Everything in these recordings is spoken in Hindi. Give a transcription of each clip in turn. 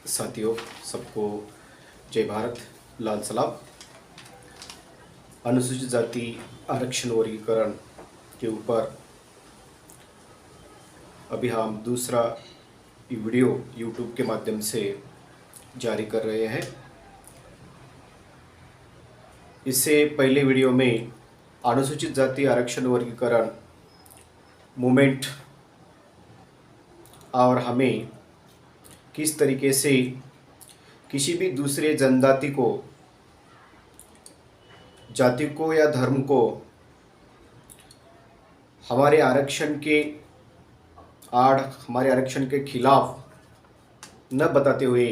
साथियों, सबको जय भारत, लाल सलाम। अनुसूचित जाति आरक्षण वर्गीकरण के ऊपर अभी हम दूसरा वीडियो यूट्यूब के माध्यम से जारी कर रहे हैं। इससे पहले वीडियो में अनुसूचित जाति आरक्षण वर्गीकरण मूवमेंट और हमें किस तरीके से किसी भी दूसरे जनजाति को, जाति को या धर्म को हमारे आरक्षण के आड़, हमारे आरक्षण के खिलाफ न बताते हुए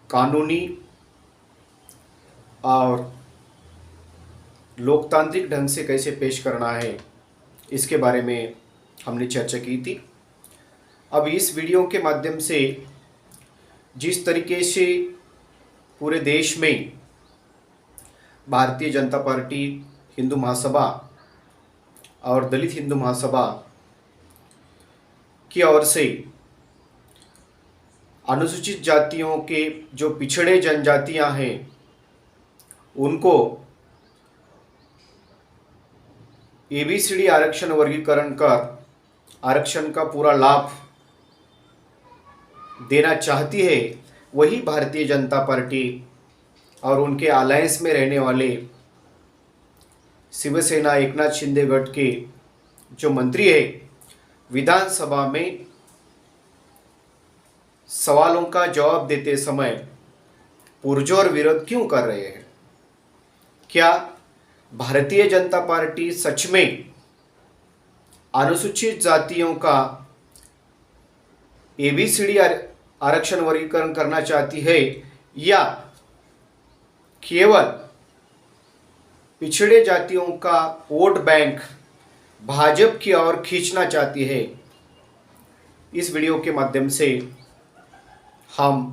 कानूनी और लोकतांत्रिक ढंग से कैसे पेश करना है, इसके बारे में हमने चर्चा की थी। अब इस वीडियो के माध्यम से जिस तरीके से पूरे देश में भारतीय जनता पार्टी, हिंदू महासभा और दलित हिंदू महासभा की ओर से अनुसूचित जातियों के जो पिछड़े जनजातियां हैं उनको एबीसीडी आरक्षण वर्गीकरण कर आरक्षण का पूरा लाभ देना चाहती है, वही भारतीय जनता पार्टी और उनके अलायंस में रहने वाले शिवसेना एकनाथ शिंदे गठ के जो मंत्री है, विधानसभा में सवालों का जवाब देते समय पुरजोर विरोध क्यों कर रहे हैं? क्या भारतीय जनता पार्टी सच में अनुसूचित जातियों का एबीसीडी आरक्षण वर्गीकरण करना चाहती है या केवल पिछड़े जातियों का वोट बैंक भाजपा की ओर खींचना चाहती है? इस वीडियो के माध्यम से हम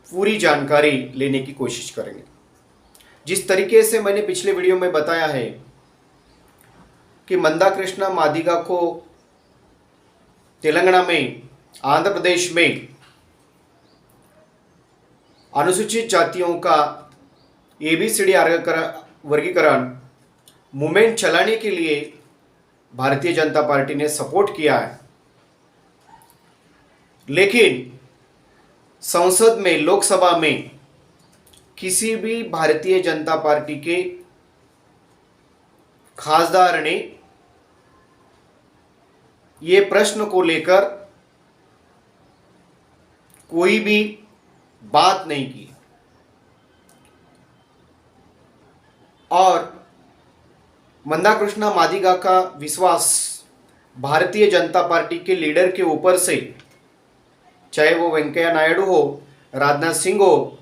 पूरी जानकारी लेने की कोशिश करेंगे। जिस तरीके से मैंने पिछले वीडियो में बताया है कि मंदाकृष्णा मादिगा को तेलंगाना में, आंध्र प्रदेश में अनुसूचित जातियों का एबीसीडी वर्गीकरण मूवमेंट चलाने के लिए भारतीय जनता पार्टी ने सपोर्ट किया है, लेकिन संसद में, लोकसभा में किसी भी भारतीय जनता पार्टी के खासदार ने ये प्रश्न को लेकर कोई भी बात नहीं की और मंदाकृष्णा मादिगा का विश्वास भारतीय जनता पार्टी के लीडर के ऊपर से, चाहे वो वेंकैया नायडू हो, राजनाथ सिंह हो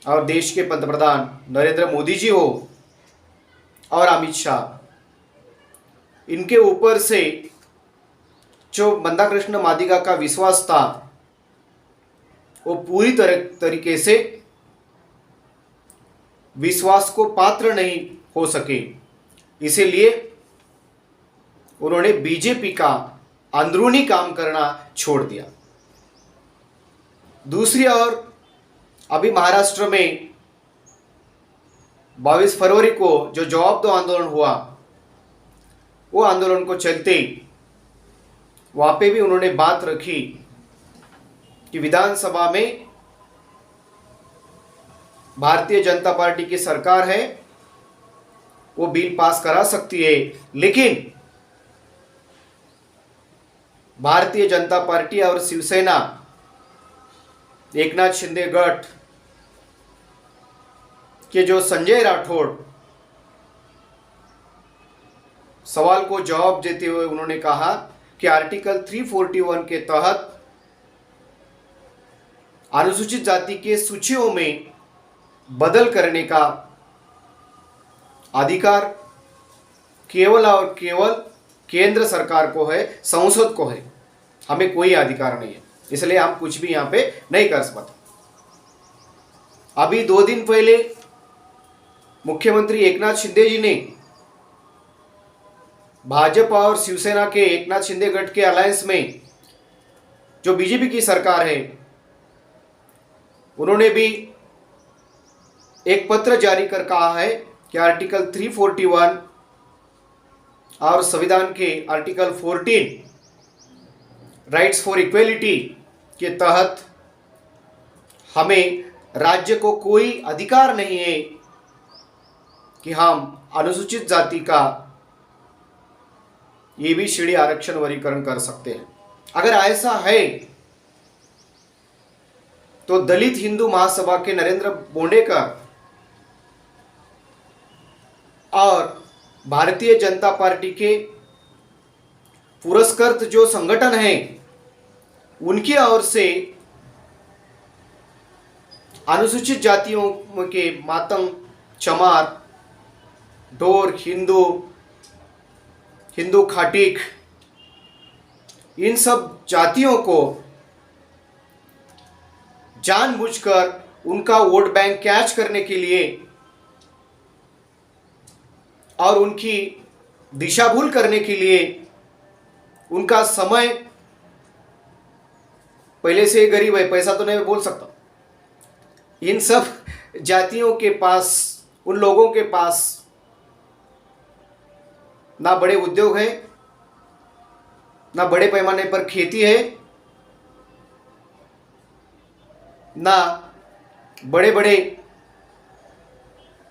और देश के पंतप्रधान नरेंद्र मोदी जी हो और अमित शाह, इनके ऊपर से जो मंदाकृष्णा मादिगा का विश्वास था वो पूरी तरीके से विश्वास को पात्र नहीं हो सके। इसीलिए उन्होंने बीजेपी का अंदरूनी काम करना छोड़ दिया। दूसरी ओर अभी महाराष्ट्र में 22 फरवरी को जो जवाब दो आंदोलन हुआ, वो आंदोलन को चलते वहां पे भी उन्होंने बात रखी कि विधानसभा में भारतीय जनता पार्टी की सरकार है, वो बिल पास करा सकती है, लेकिन भारतीय जनता पार्टी और शिवसेना एकनाथ शिंदे गठ के जो संजय राठौड़, सवाल को जवाब देते हुए उन्होंने कहा कि आर्टिकल 341 के तहत अनुसूचित जाति के सूचियों में बदल करने का अधिकार केवल और केवल केंद्र सरकार को है, संसद को है, हमें कोई अधिकार नहीं है, इसलिए हम कुछ भी यहां पे नहीं कर सकते। अभी 2 दिन पहले मुख्यमंत्री एकनाथ शिंदे जी ने भाजपा और शिवसेना के एकनाथ शिंदे गठ के अलायंस में जो बीजेपी की सरकार है उन्होंने भी एक पत्र जारी कर कहा है कि आर्टिकल 341 और संविधान के आर्टिकल 14 राइट्स फॉर इक्वेलिटी के तहत हमें राज्य को कोई अधिकार नहीं है कि हम अनुसूचित जाति का ये भी श्रेणी आरक्षण वर्गीकरण कर सकते हैं। अगर ऐसा है तो दलित हिंदू महासभा के नरेंद्र बोंडेकर और भारतीय जनता पार्टी के पुरस्कृत जो संगठन है उनकी ओर से अनुसूचित जातियों के मातंग, चमार, डोर, हिंदू खाटिक, इन सब जातियों को जानबूझकर उनका वोट बैंक कैच करने के लिए और उनकी दिशा भूल करने के लिए उनका समय, पहले से गरीब है, पैसा तो नहीं बोल सकता, इन सब जातियों के पास, उन लोगों के पास ना बड़े उद्योग है, ना बड़े पैमाने पर खेती है, ना बड़े बड़े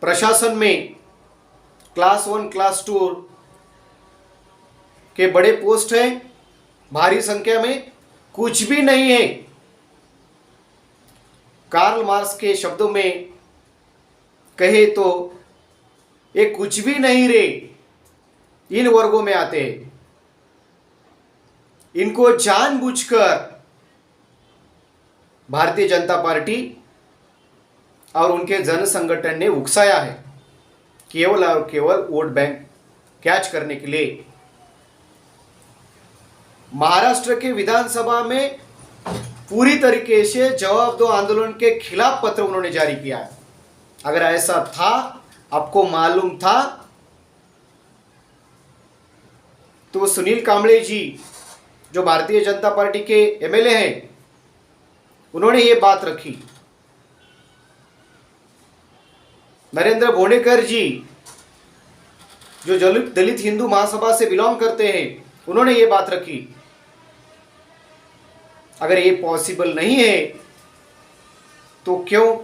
प्रशासन में क्लास 1 क्लास 2 के बड़े पोस्ट हैं, भारी संख्या में कुछ भी नहीं है। कार्ल मार्क्स के शब्दों में कहे तो ये कुछ भी नहीं रे इन वर्गों में आते हैं। इनको जानबूझकर भारतीय जनता पार्टी और उनके जन संगठन ने उकसाया है, केवल और केवल वोट बैंक कैच करने के लिए। महाराष्ट्र के विधानसभा में पूरी तरीके से जवाब दो आंदोलन के खिलाफ पत्र उन्होंने जारी किया है। अगर ऐसा था, आपको मालूम था, तो सुनील कांबळे जी जो भारतीय जनता पार्टी के एमएलए हैं उन्होंने ये बात रखी। नरेंद्र बोंडेकर जी जो दलित हिंदू महासभा से बिलोंग करते हैं उन्होंने ये बात रखी। अगर ये पॉसिबल नहीं है तो क्यों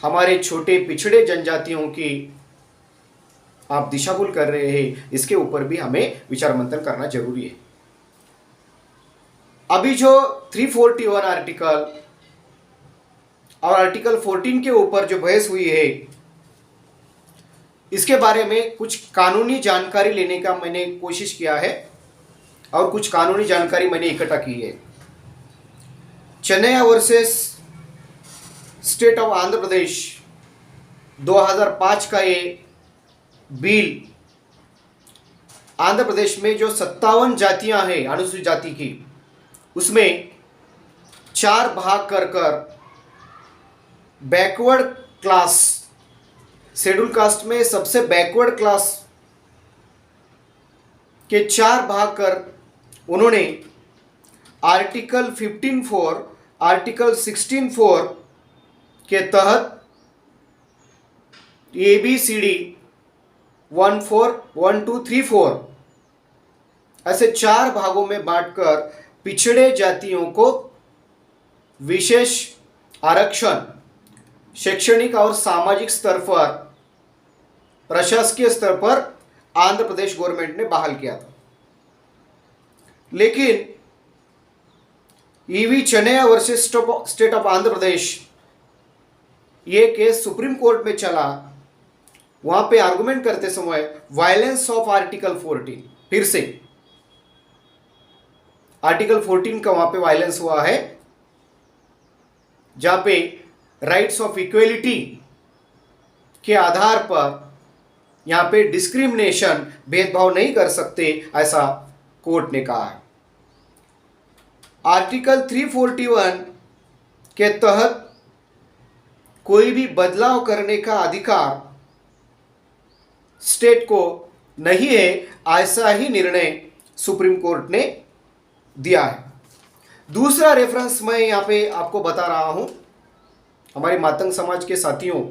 हमारे छोटे पिछड़े जनजातियों की आप दिशा भूल कर रहे हैं, इसके ऊपर भी हमें विचार मंथन करना जरूरी है। अभी जो 341 आर्टिकल और आर्टिकल 14 के ऊपर जो बहस हुई है, इसके बारे में कुछ कानूनी जानकारी लेने का मैंने कोशिश किया है और कुछ कानूनी जानकारी मैंने इकट्ठा की है। Chinnaiah versus state of Andhra Pradesh 2005 का ये बिल आंध्र प्रदेश में जो 57 जातियां हैं अनुसूचित जाति की, उसमें 4 भाग कर बैकवर्ड क्लास, शेड्यूल कास्ट में सबसे बैकवर्ड क्लास के 4 भाग कर उन्होंने आर्टिकल 15(4) आर्टिकल 16(4) के तहत ABCD 1, 4, 1, 2, 3, 4 ऐसे 4 भागों में बांटकर पिछड़े जातियों को विशेष आरक्षण शैक्षणिक और सामाजिक स्तर पर, प्रशासकीय स्तर पर आंध्र प्रदेश गवर्नमेंट ने बहाल किया था। लेकिन EV Chinnaiah versus state of Andhra Pradesh, ये केस सुप्रीम कोर्ट में चला। वहां पे आर्गुमेंट करते समय वायलेंस ऑफ आर्टिकल 14, फिर से आर्टिकल 14 का वहां पे वायलेंस हुआ है, जहां पे राइट्स ऑफ इक्वेलिटी के आधार पर यहां पे डिस्क्रिमिनेशन, भेदभाव नहीं कर सकते, ऐसा कोर्ट ने कहा है। आर्टिकल 341 के तहत कोई भी बदलाव करने का अधिकार स्टेट को नहीं है, ऐसा ही निर्णय सुप्रीम कोर्ट ने दिया है। दूसरा रेफरेंस मैं यहाँ पे आपको बता रहा हूँ, हमारे मातंग समाज के साथियों,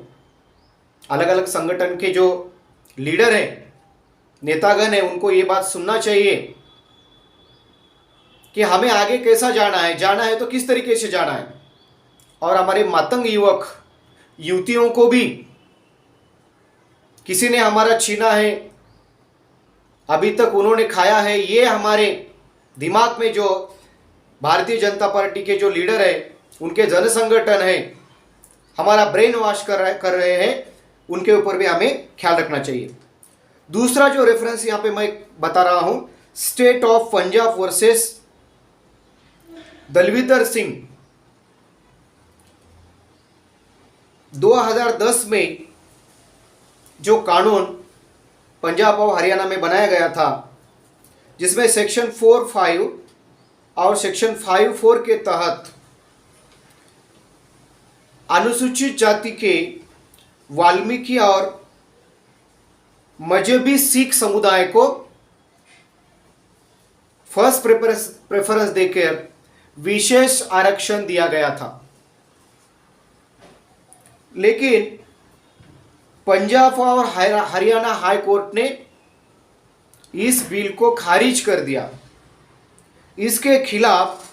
अलग अलग संगठन के जो लीडर हैं, नेतागण हैं, उनको ये बात सुनना चाहिए कि हमें आगे कैसा जाना है तो किस तरीके से जाना है। और हमारे मातंग युवक युवतियों को भी, किसी ने हमारा छीना है, अभी तक उन्होंने खाया है, ये हमारे दिमाग में जो भारतीय जनता पार्टी के जो लीडर है, उनके जन संगठन है, हमारा ब्रेन वॉश कर रहे हैं, उनके ऊपर भी हमें ख्याल रखना चाहिए। दूसरा जो रेफरेंस यहाँ पे मैं बता रहा हूं, state of Punjab versus Dalvinder Singh. 2010 में जो कानून पंजाब और हरियाणा में बनाया गया था, जिसमें सेक्शन 4(5) और सेक्शन 5(4) के तहत अनुसूचित जाति के वाल्मीकि और मजहबी सिख समुदाय को फर्स्ट प्रेफरेंस देकर विशेष आरक्षण दिया गया था। लेकिन पंजाब और हरियाणा हाई कोर्ट ने इस बिल को खारिज कर दिया। इसके खिलाफ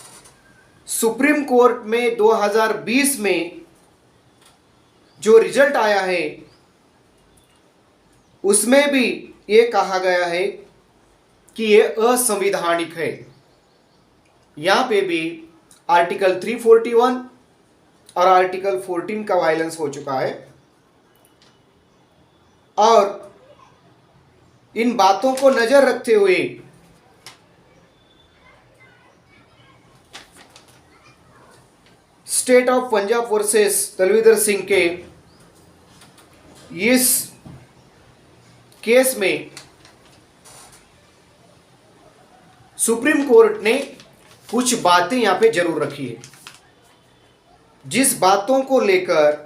सुप्रीम कोर्ट में 2020 में जो रिजल्ट आया है, उसमें भी ये कहा गया है कि ये असंवैधानिक है। यहाँ पे भी आर्टिकल 341 और आर्टिकल 14 का वायलेंस हो चुका है। और इन बातों को नजर रखते हुए state of Punjab versus Dalvinder Singh के इस केस में सुप्रीम कोर्ट ने कुछ बातें यहां पे जरूर रखी है, जिस बातों को लेकर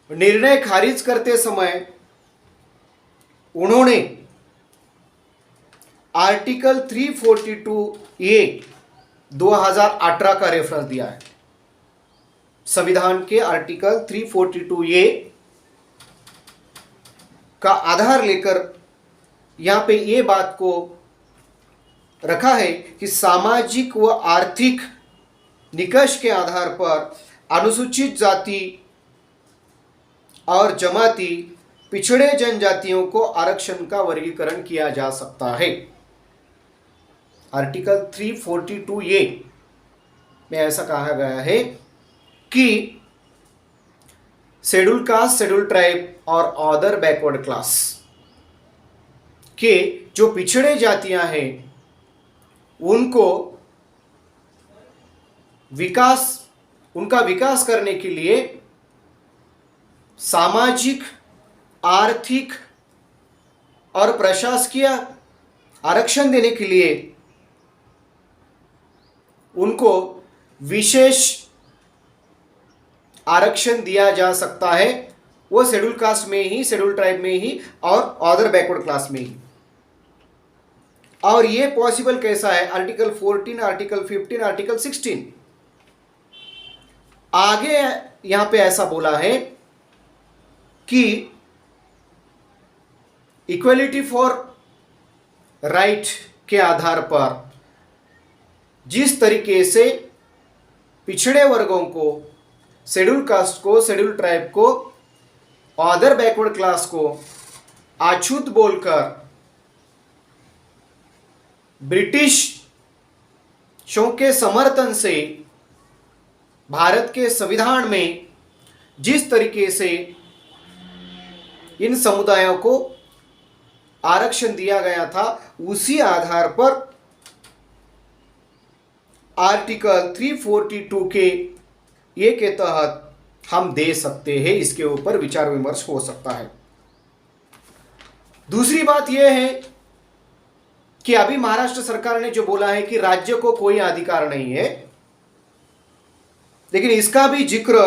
निर्णय खारिज करते समय उन्होंने आर्टिकल 342(a) 2018 का रेफरेंस दिया है। संविधान के आर्टिकल 342(a) का आधार लेकर यहां पे ये बात को रखा है कि सामाजिक व आर्थिक निकष के आधार पर अनुसूचित जाति और जमाती पिछड़े जनजातियों को आरक्षण का वर्गीकरण किया जा सकता है। आर्टिकल 342(a) में ऐसा कहा गया है कि शेड्यूल कास्ट, शेड्यूल ट्राइब और अदर बैकवर्ड क्लास के जो पिछड़े जातियां हैं, उनको उनका विकास करने के लिए सामाजिक, आर्थिक और प्रशासकीय आरक्षण देने के लिए उनको विशेष आरक्षण दिया जा सकता है। वो शेड्यूल कास्ट में ही, शेड्यूल ट्राइब में ही और अदर बैकवर्ड क्लास में ही। और ये पॉसिबल कैसा है? आर्टिकल 14, आर्टिकल 15, आर्टिकल 16 आगे यहां पे ऐसा बोला है कि इक्वलिटी फॉर राइट के आधार पर जिस तरीके से पिछड़े वर्गों को, शेड्यूल कास्ट को, शेड्यूल ट्राइब को, अदर बैकवर्ड क्लास को अछूत बोलकर ब्रिटिशों के समर्थन से भारत के संविधान में जिस तरीके से इन समुदायों को आरक्षण दिया गया था, उसी आधार पर आर्टिकल 342 के ए के तहत हम दे सकते हैं। इसके ऊपर विचार विमर्श हो सकता है। दूसरी बात यह है कि अभी महाराष्ट्र सरकार ने जो बोला है कि राज्य को कोई अधिकार नहीं है, लेकिन इसका भी जिक्र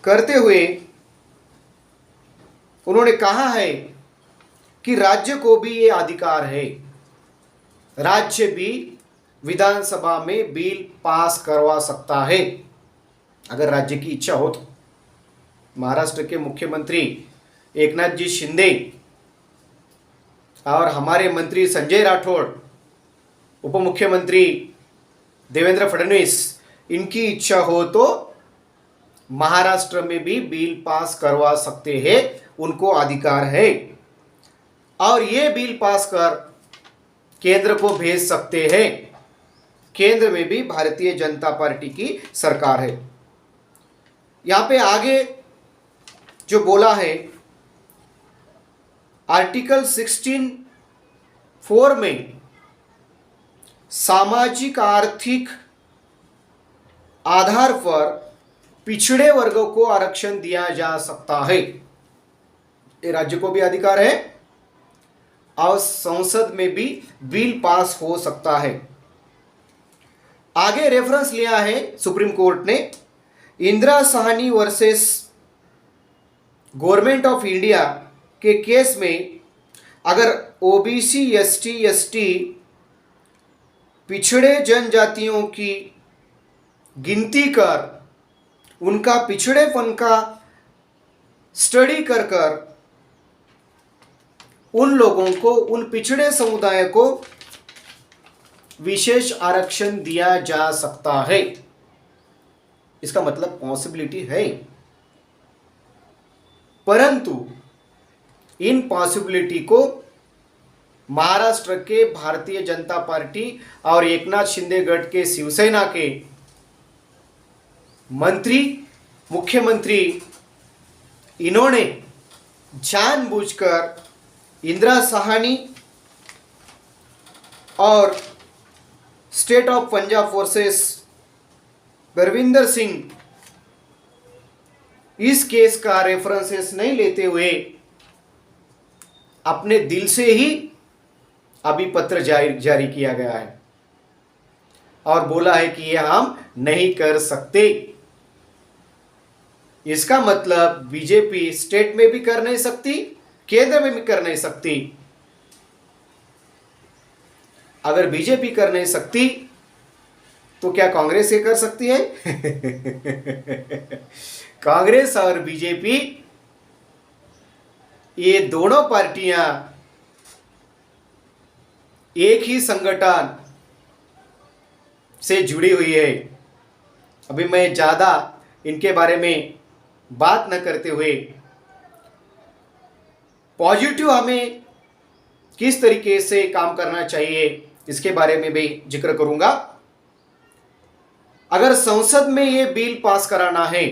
करते हुए उन्होंने कहा है कि राज्य को भी ये अधिकार है। राज्य भी विधानसभा में बिल पास करवा सकता है, अगर राज्य की इच्छा हो तो। महाराष्ट्र के मुख्यमंत्री एकनाथ जी शिंदे और हमारे मंत्री संजय राठौड़, उप मुख्यमंत्री देवेंद्र फडणवीस, इनकी इच्छा हो तो महाराष्ट्र में भी बिल पास करवा सकते हैं, उनको अधिकार है। और ये बिल पास कर केंद्र को भेज सकते हैं। केंद्र में भी भारतीय जनता पार्टी की सरकार है। यहां पे आगे जो बोला है, आर्टिकल 16(4) में सामाजिक आर्थिक आधार पर पिछड़े वर्गों को आरक्षण दिया जा सकता है। ये राज्य को भी अधिकार है और संसद में भी बिल पास हो सकता है। आगे रेफरेंस लिया है सुप्रीम कोर्ट ने, Indira Sahni versus government of India के केस में, अगर ओबीसी, एसटी, एसटी पिछड़े जनजातियों की गिनती कर उनका पिछड़ेपन का स्टडी कर उन लोगों को, उन पिछड़े समुदाय को विशेष आरक्षण दिया जा सकता है। इसका मतलब पॉसिबिलिटी है, परंतु इन पॉसिबिलिटी को महाराष्ट्र के भारतीय जनता पार्टी और एकनाथ शिंदे गट के शिवसेना के मंत्री, मुख्यमंत्री, इन्होंने जानबूझकर इंदिरा साहनी और state of Punjab versus Barvinder Singh, इस केस का रेफरेंसेस नहीं लेते हुए अपने दिल से ही अभी पत्र जारी किया गया है और बोला है कि यह हम नहीं कर सकते। इसका मतलब बीजेपी स्टेट में भी कर नहीं सकती, केंद्र में भी कर नहीं सकती। अगर बीजेपी कर नहीं सकती तो क्या कांग्रेस ये कर सकती है? कांग्रेस और बीजेपी, ये दोनों पार्टियां एक ही संगठन से जुड़ी हुई है। अभी मैं ज़्यादा इनके बारे में बात न करते हुए पॉजिटिव हमें किस तरीके से काम करना चाहिए इसके बारे में भी जिक्र करूंगा। अगर संसद में ये बिल पास कराना है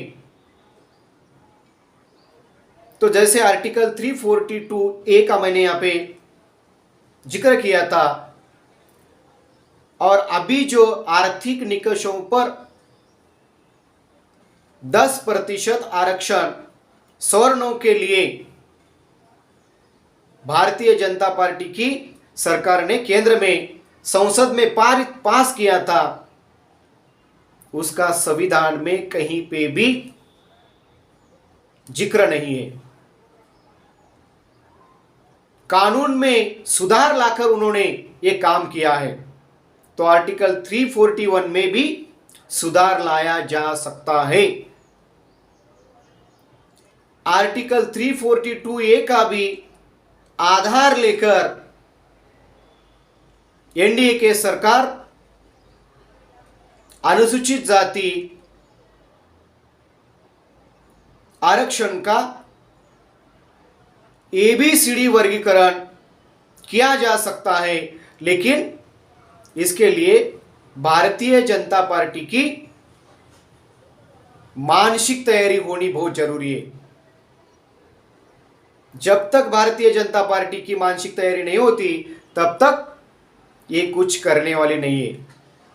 तो जैसे आर्टिकल 342A का मैंने यहां पे जिक्र किया था, और अभी जो आर्थिक निकषों पर 10% आरक्षण सवर्णों के लिए भारतीय जनता पार्टी की सरकार ने केंद्र में संसद में पास किया था, उसका संविधान में कहीं पे भी जिक्र नहीं है। कानून में सुधार लाकर उन्होंने ये काम किया है, तो आर्टिकल 341 में भी सुधार लाया जा सकता है। आर्टिकल 342A का भी आधार लेकर एनडीए के सरकार अनुसूचित जाति आरक्षण का ABCD वर्गीकरण किया जा सकता है, लेकिन इसके लिए भारतीय जनता पार्टी की मानसिक तैयारी होनी बहुत जरूरी है। जब तक भारतीय जनता पार्टी की मानसिक तैयारी नहीं होती तब तक ये कुछ करने वाली नहीं है।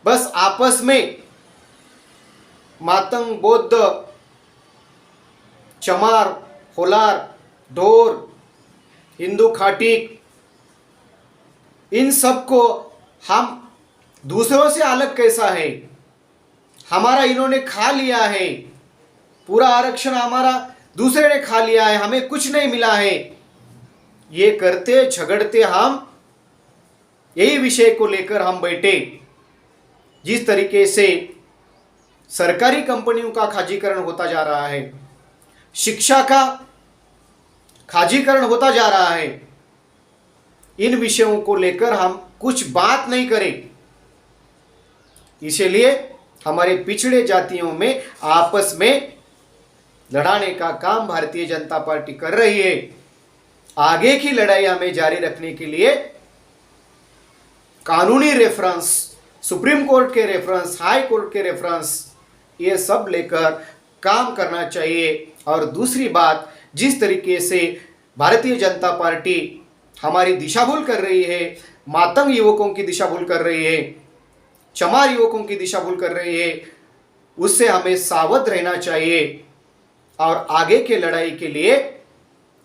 बस आपस में मातंग, बौद्ध, चमार, होलार, ढोर, हिंदू खाटिक, इन सब को हम दूसरों से अलग कैसा है, हमारा इन्होंने खा लिया है, पूरा आरक्षण हमारा दूसरे ने खा लिया है, हमें कुछ नहीं मिला है, ये करते झगड़ते हम यही विषय को लेकर हम बैठे जिस तरीके से सरकारी कंपनियों का खाजीकरण होता जा रहा है, शिक्षा का खाजीकरण होता जा रहा है, इन विषयों को लेकर हम कुछ बात नहीं करें। इसलिए हमारे पिछड़े जातियों में आपस में लड़ाने का काम भारतीय जनता पार्टी कर रही है। आगे की लड़ाई हमें जारी रखने के लिए कानूनी रेफरेंस, सुप्रीम कोर्ट के रेफरेंस, हाई कोर्ट के रेफरेंस, ये सब लेकर काम करना चाहिए। और दूसरी बात, जिस तरीके से भारतीय जनता पार्टी हमारी दिशा भूल कर रही है, मातंग युवकों की दिशा भूल कर रही है, चमार युवकों की दिशा भूल कर रही है, उससे हमें सावध रहना चाहिए। और आगे के लड़ाई के लिए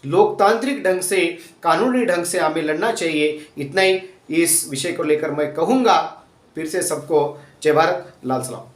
लोकतांत्रिक ढंग से, कानूनी ढंग से हमें लड़ना चाहिए। इतना ही इस विषय को लेकर मैं कहूँगा। फिर से सबको जय भारत, लाल सलाम।